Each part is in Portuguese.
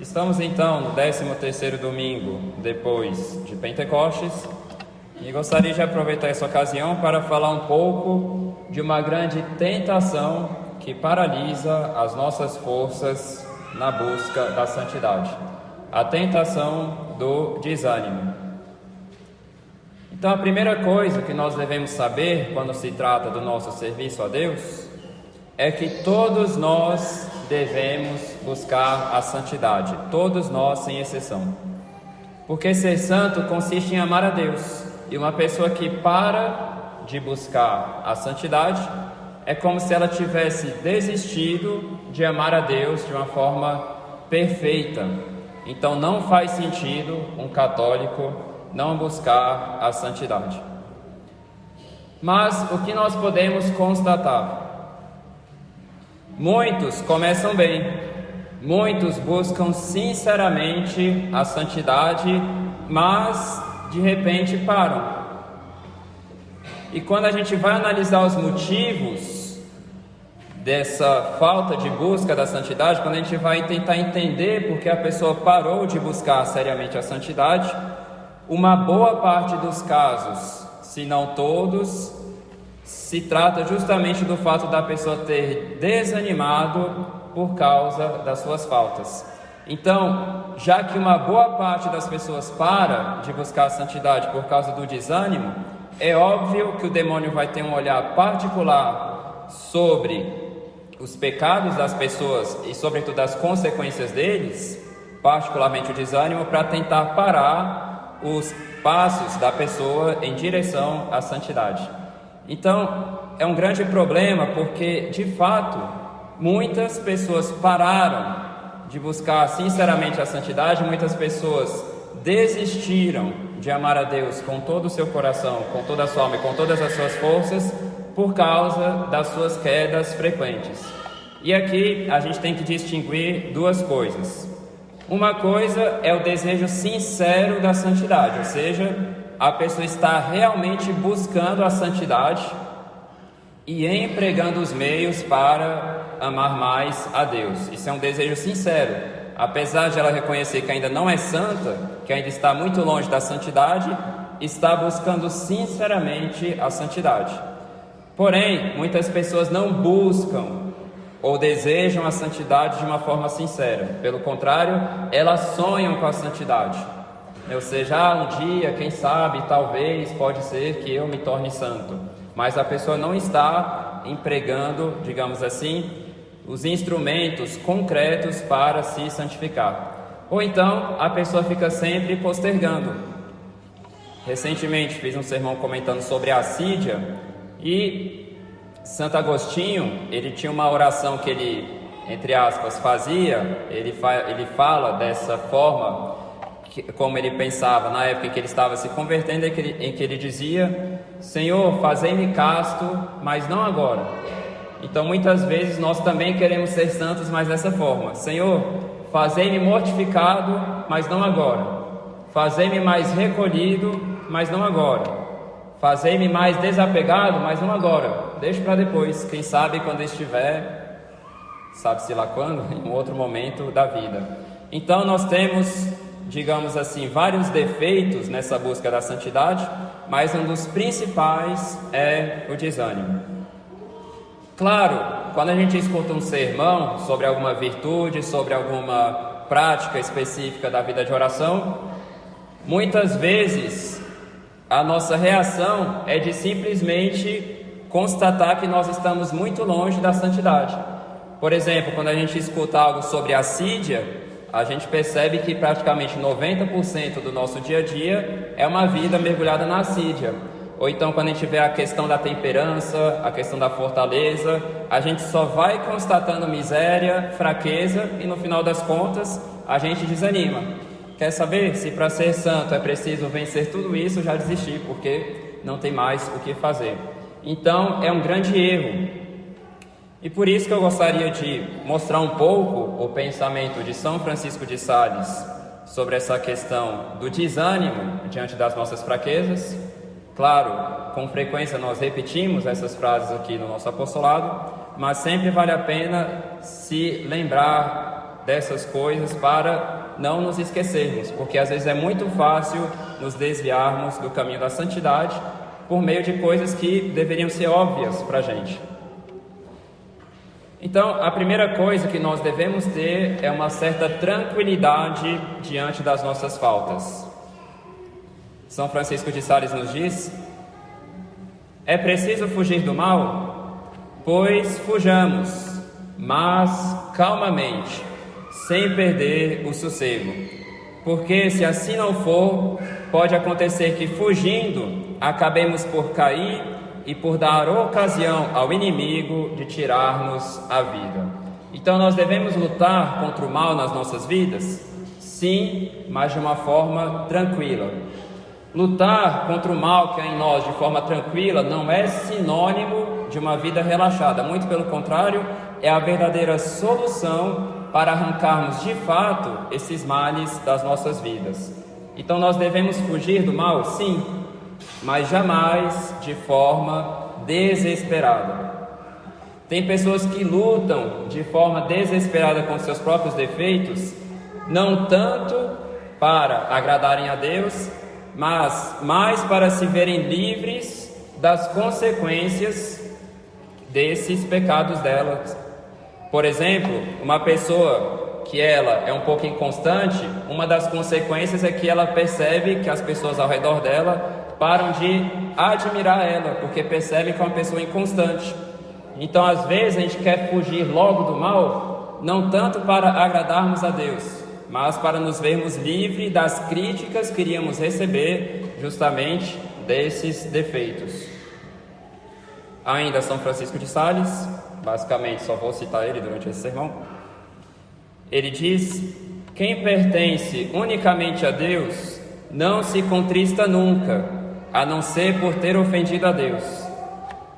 Estamos então no 13º domingo depois de Pentecostes e gostaria de aproveitar essa ocasião para falar um pouco de uma grande tentação que paralisa as nossas forças na busca da santidade, a tentação do desânimo. Então a primeira coisa que nós devemos saber quando se trata do nosso serviço a Deus é que todos nós devemos buscar a santidade, todos nós sem exceção. Porque ser santo consiste em amar a Deus, e uma pessoa que para de buscar a santidade é como se ela tivesse desistido de amar a Deus de uma forma perfeita. Então não faz sentido um católico não buscar a santidade. Mas o que nós podemos constatar? Muitos começam bem, muitos buscam sinceramente a santidade, mas de repente param. E quando a gente vai analisar os motivos dessa falta de busca da santidade, quando a gente vai tentar entender por que a pessoa parou de buscar seriamente a santidade, uma boa parte dos casos, se não todos, se trata justamente do fato da pessoa ter desanimado por causa das suas faltas. Então, já que uma boa parte das pessoas para de buscar a santidade por causa do desânimo, é óbvio que o demônio vai ter um olhar particular sobre os pecados das pessoas e sobretudo as consequências deles, particularmente o desânimo, para tentar parar os passos da pessoa em direção à santidade. Então, é um grande problema porque, de fato, muitas pessoas pararam de buscar sinceramente a santidade, muitas pessoas desistiram de amar a Deus com todo o seu coração, com toda a sua alma e com todas as suas forças, por causa das suas quedas frequentes. E aqui a gente tem que distinguir duas coisas. Uma coisa é o desejo sincero da santidade, ou seja, a pessoa está realmente buscando a santidade e empregando os meios para amar mais a Deus. Isso é um desejo sincero. Apesar de ela reconhecer que ainda não é santa, que ainda está muito longe da santidade, está buscando sinceramente a santidade. Porém, muitas pessoas não buscam ou desejam a santidade de uma forma sincera. Pelo contrário, elas sonham com a santidade. Ou seja, um dia, quem sabe, talvez, pode ser que eu me torne santo. Mas a pessoa não está empregando, digamos assim, os instrumentos concretos para se santificar. Ou então, a pessoa fica sempre postergando. Recentemente fiz um sermão comentando sobre a assídia e Santo Agostinho, ele tinha uma oração que ele, entre aspas, fazia, ele fala dessa forma, como ele pensava na época em que ele estava se convertendo, em que ele dizia: Senhor, fazei-me casto, mas não agora. Então muitas vezes nós também queremos ser santos, mas dessa forma: Senhor, fazei-me mortificado, mas não agora. Fazei-me mais recolhido, mas não agora. Fazei-me mais desapegado, mas não agora. Deixa para depois, quem sabe quando estiver, sabe-se lá quando, em um outro momento da vida. Então nós temos, digamos assim, vários defeitos nessa busca da santidade, mas um dos principais é o desânimo. Claro, quando a gente escuta um sermão sobre alguma virtude, sobre alguma prática específica da vida de oração, muitas vezes a nossa reação é de simplesmente constatar que nós estamos muito longe da santidade. Por exemplo, quando a gente escuta algo sobre assídia, a gente percebe que praticamente 90% do nosso dia a dia é uma vida mergulhada na assídia. Ou então, quando a gente vê a questão da temperança, a questão da fortaleza, a gente só vai constatando miséria, fraqueza e no final das contas a gente desanima. Quer saber? Se para ser santo é preciso vencer tudo isso, já desisti, porque não tem mais o que fazer. Então, é um grande erro. E por isso que eu gostaria de mostrar um pouco o pensamento de São Francisco de Sales sobre essa questão do desânimo diante das nossas fraquezas. Claro, com frequência nós repetimos essas frases aqui no nosso apostolado, mas sempre vale a pena se lembrar dessas coisas para não nos esquecermos, porque às vezes é muito fácil nos desviarmos do caminho da santidade por meio de coisas que deveriam ser óbvias para a gente. Então, a primeira coisa que nós devemos ter é uma certa tranquilidade diante das nossas faltas. São Francisco de Sales nos diz: é preciso fugir do mal? Pois fujamos, mas calmamente, sem perder o sossego. Porque se assim não for, pode acontecer que fugindo, acabemos por cair e por dar ocasião ao inimigo de tirar-nos a vida. Então nós devemos lutar contra o mal nas nossas vidas? Sim, mas de uma forma tranquila. Lutar contra o mal que há em nós de forma tranquila não é sinônimo de uma vida relaxada. Muito pelo contrário, é a verdadeira solução para arrancarmos de fato esses males das nossas vidas. Então nós devemos fugir do mal? Sim, mas jamais de forma desesperada. Tem pessoas que lutam de forma desesperada com seus próprios defeitos, não tanto para agradarem a Deus, mas mais para se verem livres das consequências desses pecados delas. Por exemplo, uma pessoa que ela é um pouco inconstante, uma das consequências é que ela percebe que as pessoas ao redor dela param de admirar ela, porque percebem que é uma pessoa inconstante. Então, às vezes, a gente quer fugir logo do mal, não tanto para agradarmos a Deus, mas para nos vermos livres das críticas que iríamos receber justamente desses defeitos. Ainda São Francisco de Sales, basicamente só vou citar ele durante esse sermão, ele diz: quem pertence unicamente a Deus não se contrista nunca, a não ser por ter ofendido a Deus,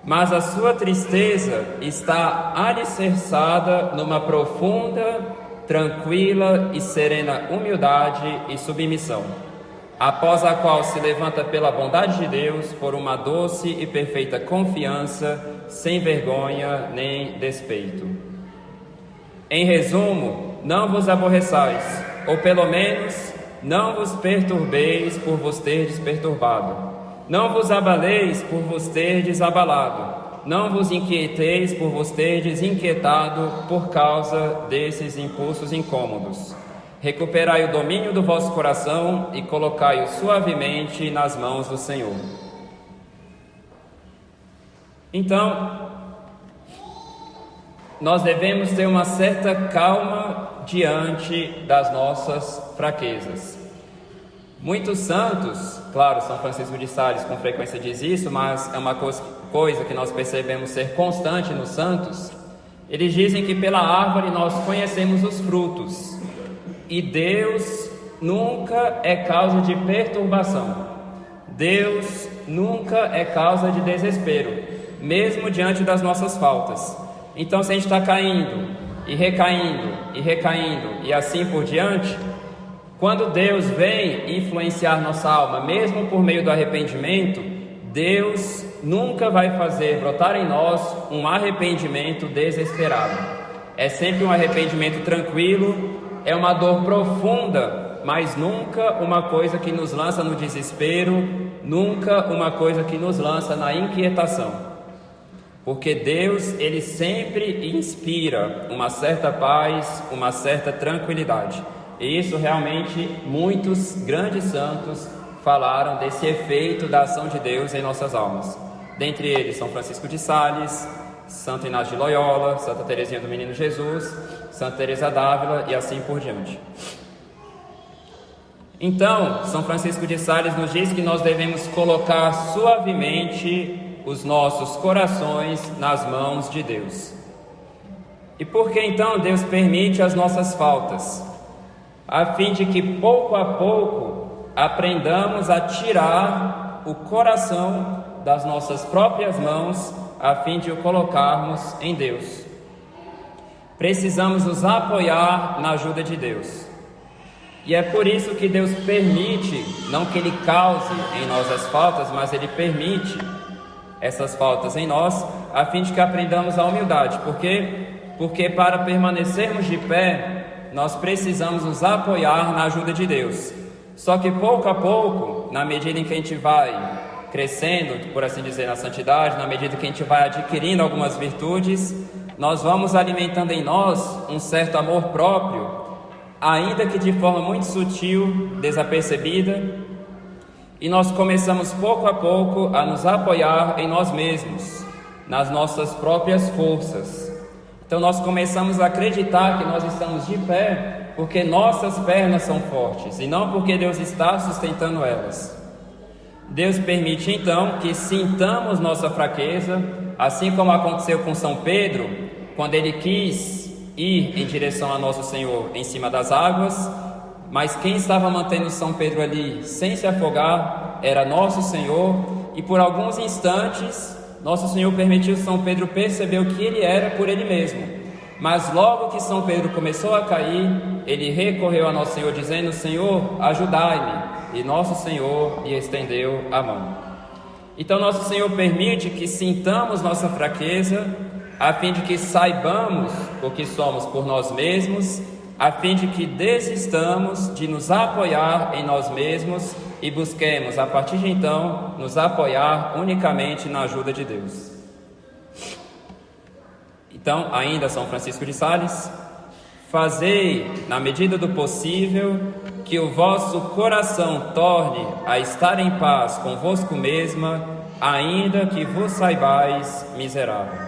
mas a sua tristeza está alicerçada numa profunda, tranquila e serena humildade e submissão, após a qual se levanta pela bondade de Deus por uma doce e perfeita confiança, sem vergonha nem despeito. Em resumo, não vos aborreçais, ou pelo menos não vos perturbeis por vos terdes perturbado. Não vos abaleis por vos terdes abalado. Não vos inquieteis por vos terdes inquietado por causa desses impulsos incômodos. Recuperai o domínio do vosso coração e colocai-o suavemente nas mãos do Senhor. Então, nós devemos ter uma certa calma diante das nossas fraquezas. Muitos santos, claro, São Francisco de Sales com frequência diz isso, mas é uma coisa que nós percebemos ser constante nos santos. Eles dizem que pela árvore nós conhecemos os frutos, e Deus nunca é causa de perturbação. Deus nunca é causa de desespero, mesmo diante das nossas faltas. Então, se a gente está caindo e recaindo e recaindo e assim por diante, quando Deus vem influenciar nossa alma, mesmo por meio do arrependimento, Deus nunca vai fazer brotar em nós um arrependimento desesperado. É sempre um arrependimento tranquilo, é uma dor profunda, mas nunca uma coisa que nos lança no desespero, nunca uma coisa que nos lança na inquietação. Porque Deus, Ele sempre inspira uma certa paz, uma certa tranquilidade. E isso realmente muitos grandes santos falaram desse efeito da ação de Deus em nossas almas. Dentre eles, São Francisco de Sales, Santo Inácio de Loyola, Santa Teresinha do Menino Jesus, Santa Teresa d'Ávila e assim por diante. Então, São Francisco de Sales nos diz que nós devemos colocar suavemente os nossos corações nas mãos de Deus. E por que então Deus permite as nossas faltas? A fim de que pouco a pouco aprendamos a tirar o coração das nossas próprias mãos, a fim de o colocarmos em Deus. Precisamos nos apoiar na ajuda de Deus. E é por isso que Deus permite, não que Ele cause em nós as faltas, mas Ele permite essas faltas em nós, a fim de que aprendamos a humildade. Por quê? Porque para permanecermos de pé, nós precisamos nos apoiar na ajuda de Deus. Só que pouco a pouco, na medida em que a gente vai crescendo, por assim dizer, na santidade, na medida que a gente vai adquirindo algumas virtudes, nós vamos alimentando em nós um certo amor próprio, ainda que de forma muito sutil, desapercebida, e nós começamos pouco a pouco a nos apoiar em nós mesmos, nas nossas próprias forças. Então nós começamos a acreditar que nós estamos de pé porque nossas pernas são fortes e não porque Deus está sustentando elas. Deus permite então que sintamos nossa fraqueza, assim como aconteceu com São Pedro, quando ele quis ir em direção a nosso Senhor em cima das águas, mas quem estava mantendo São Pedro ali sem se afogar era nosso Senhor, e por alguns instantes nosso Senhor permitiu São Pedro perceber o que ele era por ele mesmo. Mas logo que São Pedro começou a cair, ele recorreu a nosso Senhor dizendo: Senhor, ajudai-me. E nosso Senhor lhe estendeu a mão. Então nosso Senhor permite que sintamos nossa fraqueza, a fim de que saibamos o que somos por nós mesmos, a fim de que desistamos de nos apoiar em nós mesmos e busquemos, a partir de então, nos apoiar unicamente na ajuda de Deus. Então, ainda São Francisco de Sales: fazei, na medida do possível, que o vosso coração torne a estar em paz convosco mesma, ainda que vos saibais miserável.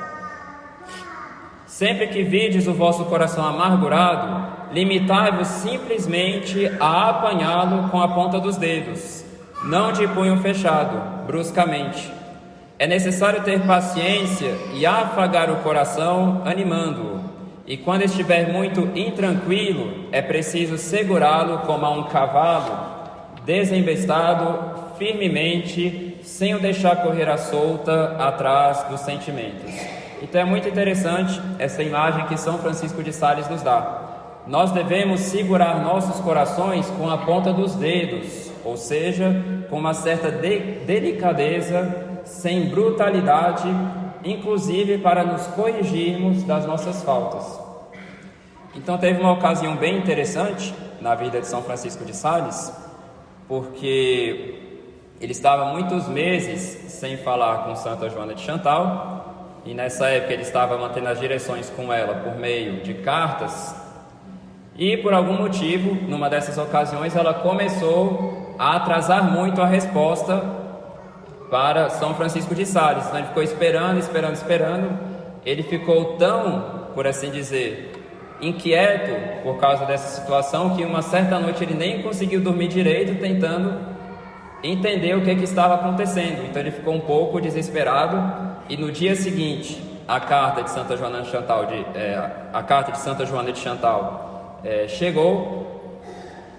Sempre que vides o vosso coração amargurado, limitai-vos simplesmente a apanhá-lo com a ponta dos dedos, não de punho fechado, bruscamente. É necessário ter paciência e afagar o coração, animando-o. E quando estiver muito intranquilo, é preciso segurá-lo como a um cavalo, desembestado, firmemente, sem o deixar correr à solta atrás dos sentimentos. Então é muito interessante essa imagem que São Francisco de Sales nos dá. Nós devemos segurar nossos corações com a ponta dos dedos, ou seja, com uma certa delicadeza, sem brutalidade, inclusive para nos corrigirmos das nossas faltas. Então teve uma ocasião bem interessante na vida de São Francisco de Sales, porque ele estava muitos meses sem falar com Santa Joana de Chantal, e nessa época ele estava mantendo as direções com ela por meio de cartas, e por algum motivo, numa dessas ocasiões, ela começou a atrasar muito a resposta para São Francisco de Sales. Então ele ficou esperando. Ele ficou tão, por assim dizer, inquieto por causa dessa situação, que uma certa noite ele nem conseguiu dormir direito, tentando entender o que estava acontecendo. Então ele ficou um pouco desesperado, e no dia seguinte a carta de Santa Joana de Chantal chegou,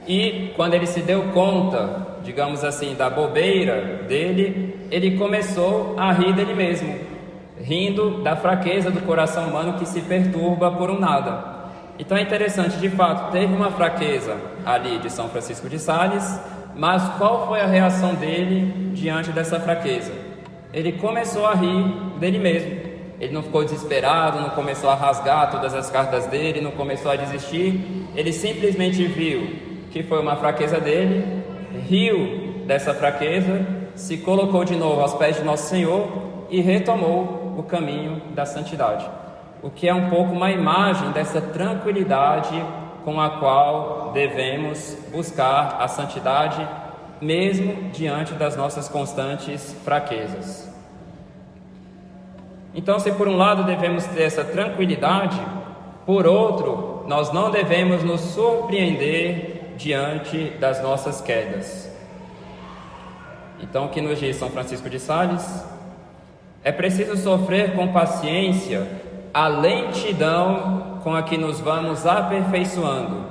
e quando ele se deu conta, digamos assim, da bobeira dele, ele começou a rir dele mesmo, rindo da fraqueza do coração humano que se perturba por um nada. Então é interessante, de fato, teve uma fraqueza ali de São Francisco de Sales, mas qual foi a reação dele diante dessa fraqueza? Ele começou a rir dele mesmo. Ele não ficou desesperado, não começou a rasgar todas as cartas dele, não começou a desistir. Ele simplesmente viu que foi uma fraqueza dele, riu dessa fraqueza, se colocou de novo aos pés de Nosso Senhor e retomou o caminho da santidade. O que é um pouco uma imagem dessa tranquilidade com a qual devemos buscar a santidade, mesmo diante das nossas constantes fraquezas. Então, se por um lado devemos ter essa tranquilidade, por outro, nós não devemos nos surpreender diante das nossas quedas. Então, o que nos diz São Francisco de Sales? É preciso sofrer com paciência a lentidão com a que nos vamos aperfeiçoando,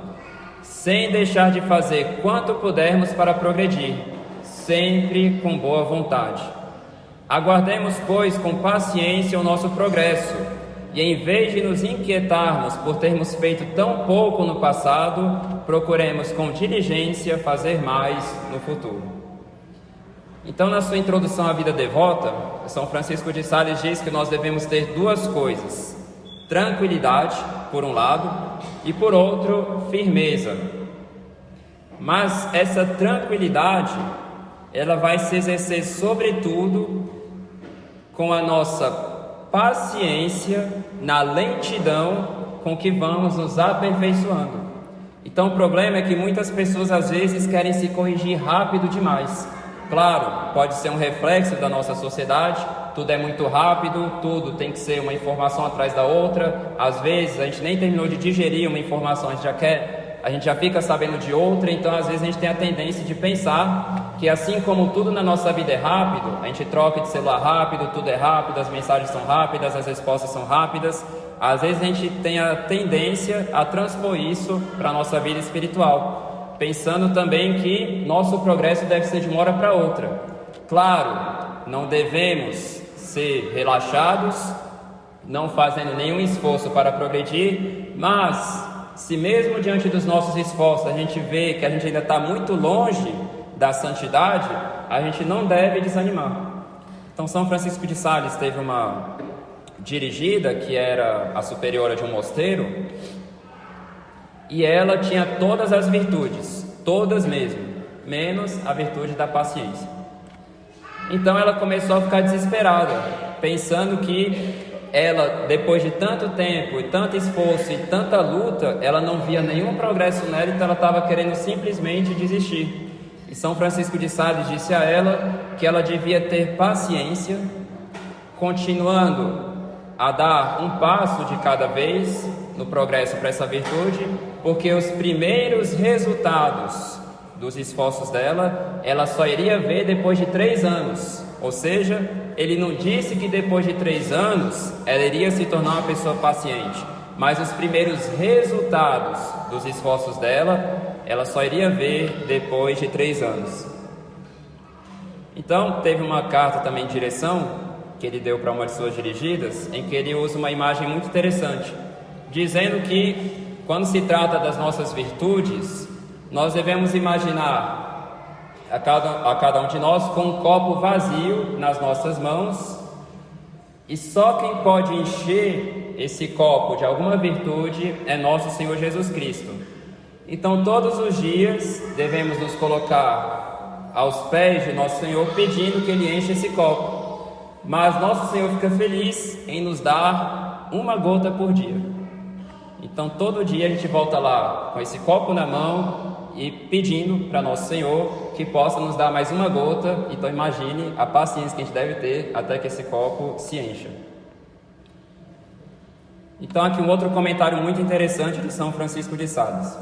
sem deixar de fazer quanto pudermos para progredir, sempre com boa vontade. Aguardemos, pois, com paciência o nosso progresso, e em vez de nos inquietarmos por termos feito tão pouco no passado, procuremos com diligência fazer mais no futuro. Então, na sua introdução à vida devota, São Francisco de Sales diz que nós devemos ter duas coisas: tranquilidade, por um lado, e por outro, firmeza. Mas essa tranquilidade, ela vai se exercer sobretudo com a nossa paciência na lentidão com que vamos nos aperfeiçoando. Então o problema é que muitas pessoas às vezes querem se corrigir rápido demais. Claro, pode ser um reflexo da nossa sociedade, tudo é muito rápido, tudo tem que ser uma informação atrás da outra. Às vezes a gente nem terminou de digerir uma informação, a gente já fica sabendo de outra. Então às vezes a gente tem a tendência de pensar que assim como tudo na nossa vida é rápido, a gente troca de celular rápido, tudo é rápido, as mensagens são rápidas, as respostas são rápidas. Às vezes a gente tem a tendência a transpor isso para a nossa vida espiritual, pensando também que nosso progresso deve ser de uma hora para outra. Claro, não devemos ser relaxados, não fazendo nenhum esforço para progredir, mas se mesmo diante dos nossos esforços a gente vê que a gente ainda está muito longe da santidade, a gente não deve desanimar. Então São Francisco de Sales teve uma dirigida que era a superiora de um mosteiro, e ela tinha todas as virtudes, todas mesmo, menos a virtude da paciência. Então ela começou a ficar desesperada, pensando que ela, depois de tanto tempo e tanto esforço e tanta luta, ela não via nenhum progresso nela, então ela estava querendo simplesmente desistir. E São Francisco de Sales disse a ela que ela devia ter paciência, continuando a dar um passo de cada vez no progresso para essa virtude, porque os primeiros resultados dos esforços dela, ela só iria ver depois de 3 anos. Ou seja, ele não disse que depois de 3 anos ela iria se tornar uma pessoa paciente, mas os primeiros resultados dos esforços dela, ela só iria ver depois de 3 anos. Então, teve uma carta também de direção que ele deu para uma de suas dirigidas, em que ele usa uma imagem muito interessante, dizendo que quando se trata das nossas virtudes, nós devemos imaginar a cada um de nós com um copo vazio nas nossas mãos, e só quem pode encher esse copo de alguma virtude é nosso Senhor Jesus Cristo. Então todos os dias devemos nos colocar aos pés de nosso Senhor pedindo que Ele enche esse copo, mas nosso Senhor fica feliz em nos dar uma gota por dia. Então todo dia a gente volta lá com esse copo na mão e pedindo para nosso Senhor que possa nos dar mais uma gota. Então imagine a paciência que a gente deve ter até que esse copo se encha. Então aqui um outro comentário muito interessante de São Francisco de Sales.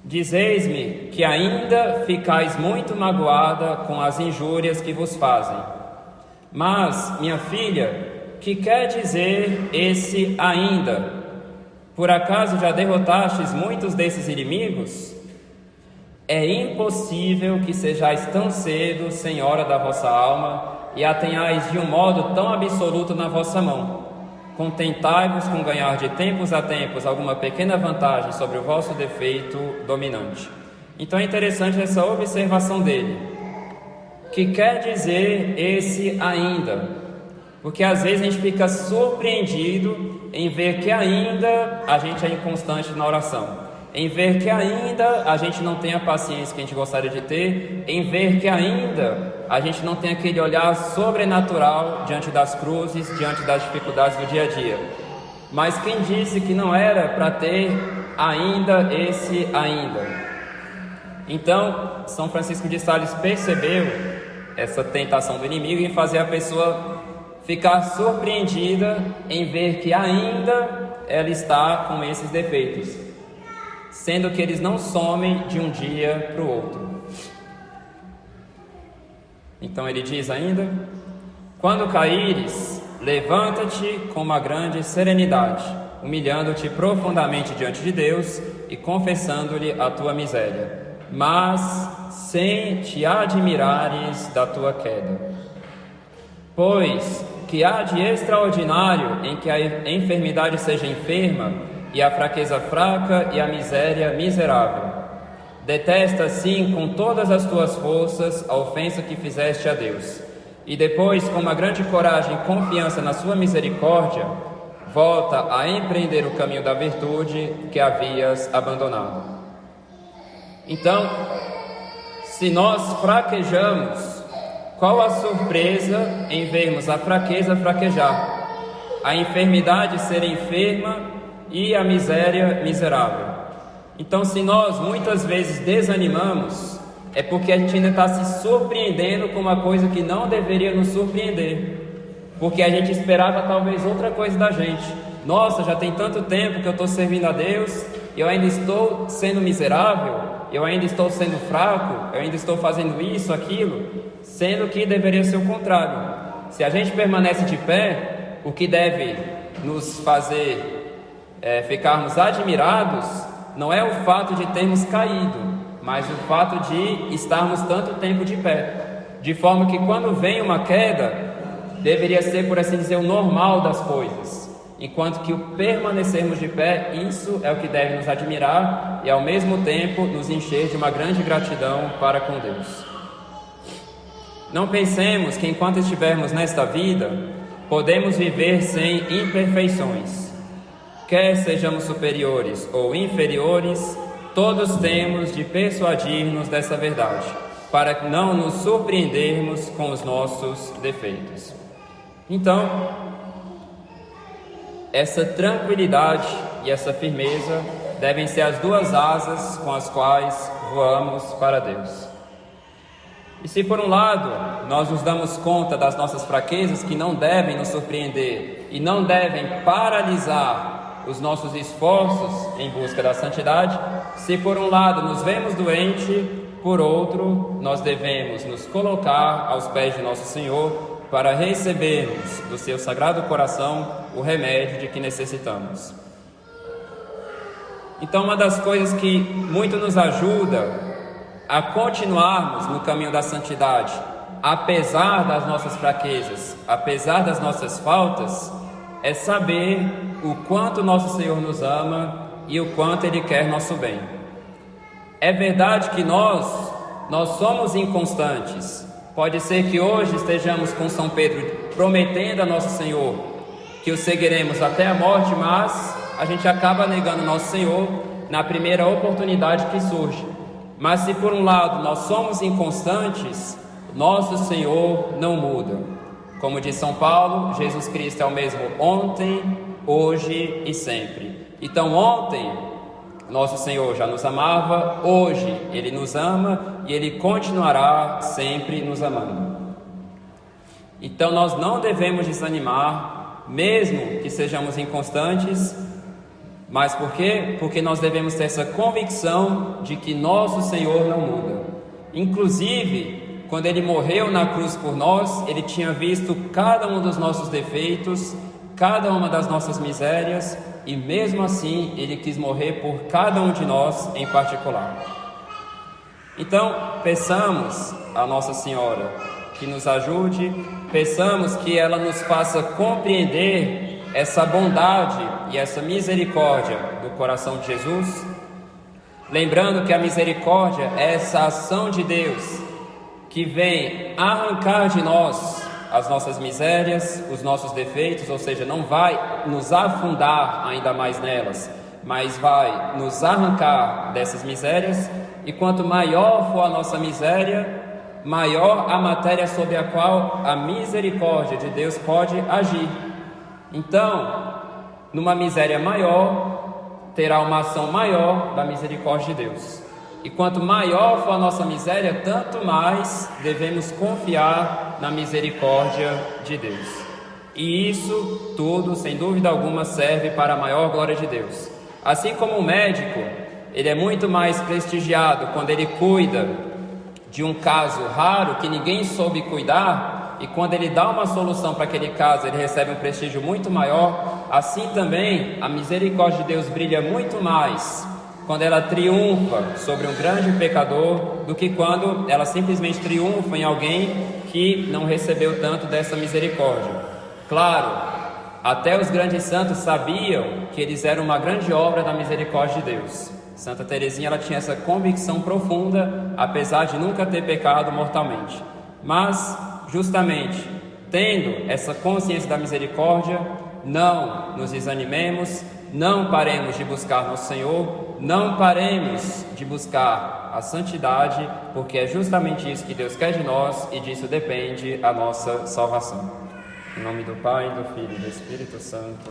Dizeis-me que ainda ficais muito magoada com as injúrias que vos fazem. Mas, minha filha, que quer dizer esse ainda? Por acaso já derrotastes muitos desses inimigos? É impossível que sejais tão cedo senhora da vossa alma e a tenhais de um modo tão absoluto na vossa mão. Contentai-vos com ganhar de tempos a tempos alguma pequena vantagem sobre o vosso defeito dominante. Então é interessante essa observação dele, que quer dizer esse ainda, porque às vezes a gente fica surpreendido em ver que ainda a gente é inconstante na oração, em ver que ainda a gente não tem a paciência que a gente gostaria de ter, em ver que ainda a gente não tem aquele olhar sobrenatural diante das cruzes, diante das dificuldades do dia a dia. Mas quem disse que não era para ter ainda esse ainda? Então, São Francisco de Sales percebeu essa tentação do inimigo em fazer a pessoa ficar surpreendida em ver que ainda ela está com esses defeitos, sendo que eles não somem de um dia para o outro. Então ele diz ainda: quando caíres, levanta-te com uma grande serenidade, humilhando-te profundamente diante de Deus e confessando-lhe a tua miséria, mas sem te admirares da tua queda. Pois que há de extraordinário em que a enfermidade seja enferma, e a fraqueza fraca, e a miséria miserável? Detesta, sim, com todas as tuas forças a ofensa que fizeste a Deus, e depois, com uma grande coragem e confiança na sua misericórdia, volta a empreender o caminho da virtude que havias abandonado. Então, se nós fraquejamos, qual a surpresa em vermos a fraqueza fraquejar, a enfermidade ser enferma e a miséria miserável? Então, se nós muitas vezes desanimamos, é porque a gente ainda está se surpreendendo com uma coisa que não deveria nos surpreender, porque a gente esperava talvez outra coisa da gente. Nossa, já tem tanto tempo que eu estou servindo a Deus, eu ainda estou sendo miserável, eu ainda estou sendo fraco, eu ainda estou fazendo isso, aquilo, sendo que deveria ser o contrário. Se a gente permanece de pé, o que deve nos fazer ficarmos admirados não é o fato de termos caído, mas o fato de estarmos tanto tempo de pé, de forma que quando vem uma queda, deveria ser, por assim dizer, o normal das coisas, enquanto que o permanecermos de pé, isso é o que deve nos admirar e ao mesmo tempo nos encher de uma grande gratidão para com Deus. Não pensemos que enquanto estivermos nesta vida, podemos viver sem imperfeições. Quer sejamos superiores ou inferiores, todos temos de persuadir-nos dessa verdade, para não nos surpreendermos com os nossos defeitos. Então, essa tranquilidade e essa firmeza devem ser as duas asas com as quais voamos para Deus. E se por um lado nós nos damos conta das nossas fraquezas que não devem nos surpreender e não devem paralisar os nossos esforços em busca da santidade, se por um lado nos vemos doentes, por outro nós devemos nos colocar aos pés de nosso Senhor para recebermos do seu Sagrado Coração o remédio de que necessitamos. Então, uma das coisas que muito nos ajuda a continuarmos no caminho da santidade, apesar das nossas fraquezas, apesar das nossas faltas, é saber o quanto nosso Senhor nos ama e o quanto Ele quer nosso bem. É verdade que nós somos inconstantes. Pode ser que hoje estejamos com São Pedro prometendo a nosso Senhor que o seguiremos até a morte, mas a gente acaba negando nosso Senhor na primeira oportunidade que surge. Mas se por um lado nós somos inconstantes, nosso Senhor não muda. Como diz São Paulo, Jesus Cristo é o mesmo ontem, hoje e sempre. Então ontem nosso Senhor já nos amava, hoje Ele nos ama e Ele continuará sempre nos amando. Então nós não devemos desanimar, mesmo que sejamos inconstantes. Mas por quê? Porque nós devemos ter essa convicção de que nosso Senhor não muda. Inclusive, quando Ele morreu na cruz por nós, Ele tinha visto cada um dos nossos defeitos, cada uma das nossas misérias, e mesmo assim Ele quis morrer por cada um de nós em particular. Então, peçamos a Nossa Senhora que nos ajude, peçamos que ela nos faça compreender essa bondade e essa misericórdia do coração de Jesus, lembrando que a misericórdia é essa ação de Deus que vem arrancar de nós as nossas misérias, os nossos defeitos, ou seja, não vai nos afundar ainda mais nelas, mas vai nos arrancar dessas misérias, e quanto maior for a nossa miséria, maior a matéria sobre a qual a misericórdia de Deus pode agir. Então, numa miséria maior, terá uma ação maior da misericórdia de Deus. E quanto maior for a nossa miséria, tanto mais devemos confiar na misericórdia de Deus. E isso tudo, sem dúvida alguma, serve para a maior glória de Deus. Assim como o médico, ele é muito mais prestigiado quando ele cuida de um caso raro que ninguém soube cuidar, e quando ele dá uma solução para aquele caso, ele recebe um prestígio muito maior. Assim também, a misericórdia de Deus brilha muito mais quando ela triunfa sobre um grande pecador do que quando ela simplesmente triunfa em alguém que não recebeu tanto dessa misericórdia. Claro, até os grandes santos sabiam que eles eram uma grande obra da misericórdia de Deus. Santa Teresinha, ela tinha essa convicção profunda, apesar de nunca ter pecado mortalmente. Mas, justamente, tendo essa consciência da misericórdia, não nos desanimemos, não paremos de buscar nosso Senhor, não paremos de buscar a santidade, porque é justamente isso que Deus quer de nós e disso depende a nossa salvação. Em nome do Pai, do Filho e do Espírito Santo.